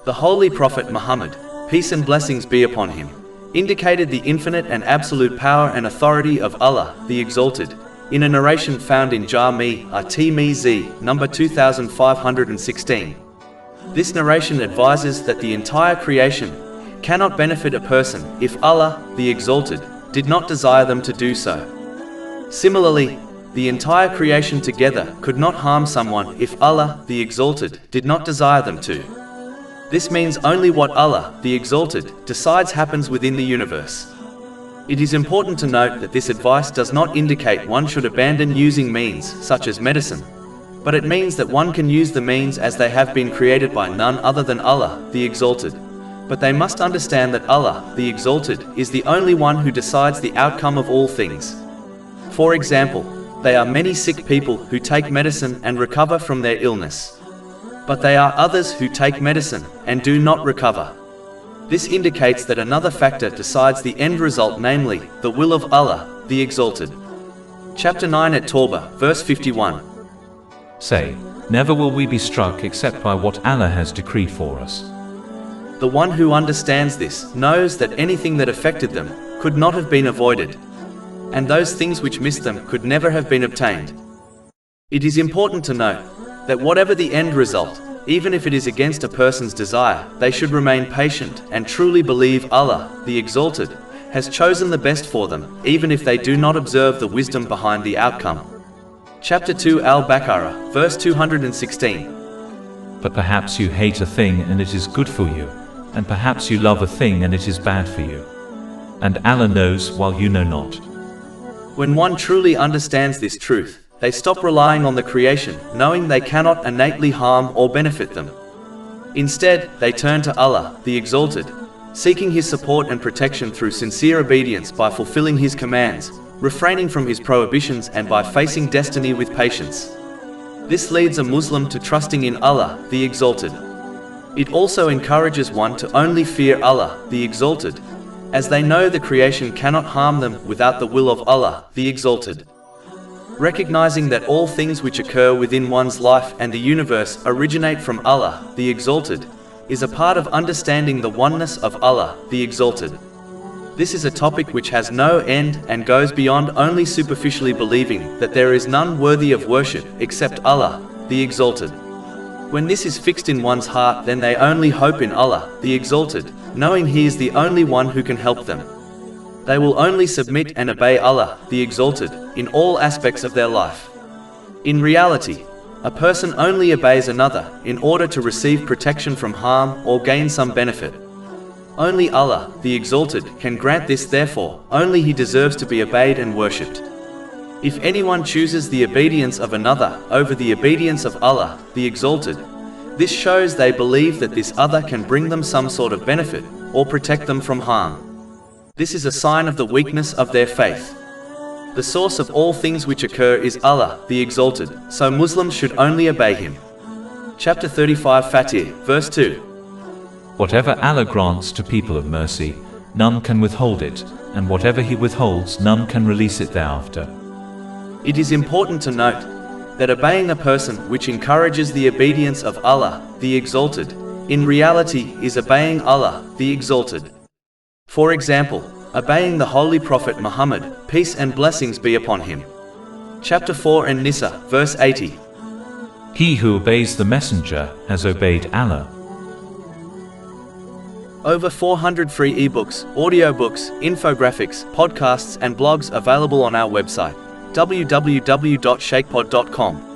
The Holy Prophet Muhammad, peace and blessings be upon him, indicated the infinite and absolute power and authority of Allah, the Exalted, in a narration found in Jami' at-Tirmidhi, number 2516. This narration advises that the entire creation cannot benefit a person if Allah, the Exalted, did not desire them to do so. Similarly, the entire creation together could not harm someone if Allah, the Exalted, did not desire them to. This means only what Allah, the Exalted, decides happens within the universe. It is important to note that this advice does not indicate one should abandon using means, such as medicine, but it means that one can use the means as they have been created by none other than Allah, the Exalted. But they must understand that Allah, the Exalted, is the only one who decides the outcome of all things. For example, there are many sick people who take medicine and recover from their illness. But there are others who take medicine and do not recover. This indicates that another factor decides the end result, namely, the will of Allah, the Exalted. Chapter 9 at Tawbah, verse 51. Say, never will we be struck except by what Allah has decreed for us. The one who understands this knows that anything that affected them could not have been avoided, and those things which missed them could never have been obtained. It is important to note that whatever the end result, even if it is against a person's desire, they should remain patient and truly believe Allah, the Exalted, has chosen the best for them, even if they do not observe the wisdom behind the outcome. Chapter 2 Al-Baqarah, verse 216. But perhaps you hate a thing and it is good for you, and perhaps you love a thing and it is bad for you. And Allah knows while you know not. When one truly understands this truth, they stop relying on the creation, knowing they cannot innately harm or benefit them. Instead, they turn to Allah, the Exalted, seeking His support and protection through sincere obedience by fulfilling His commands, refraining from His prohibitions, and by facing destiny with patience. This leads a Muslim to trusting in Allah, the Exalted. It also encourages one to only fear Allah, the Exalted, as they know the creation cannot harm them without the will of Allah, the Exalted. Recognizing that all things which occur within one's life and the universe originate from Allah, the Exalted, is a part of understanding the oneness of Allah, the Exalted. This is a topic which has no end and goes beyond only superficially believing that there is none worthy of worship except Allah, the Exalted. When this is fixed in one's heart, then they only hope in Allah, the Exalted, knowing He is the only one who can help them. They will only submit and obey Allah, the Exalted, in all aspects of their life. In reality, a person only obeys another in order to receive protection from harm or gain some benefit. Only Allah, the Exalted, can grant this, therefore, only He deserves to be obeyed and worshipped. If anyone chooses the obedience of another over the obedience of Allah, the Exalted, this shows they believe that this other can bring them some sort of benefit or protect them from harm. This is a sign of the weakness of their faith. The source of all things which occur is Allah, the Exalted, so Muslims should only obey Him. Chapter 35 Fatir, verse 2. Whatever Allah grants to people of mercy, none can withhold it, and whatever He withholds, none can release it thereafter. It is important to note that obeying a person which encourages the obedience of Allah, the Exalted, in reality is obeying Allah, the Exalted. For example, obeying the Holy Prophet Muhammad, peace and blessings be upon him. Chapter 4 An-Nisa, verse 80. He who obeys the Messenger has obeyed Allah. Over 400 free ebooks, audiobooks, infographics, podcasts and blogs available on our website, www.shaykhpod.com.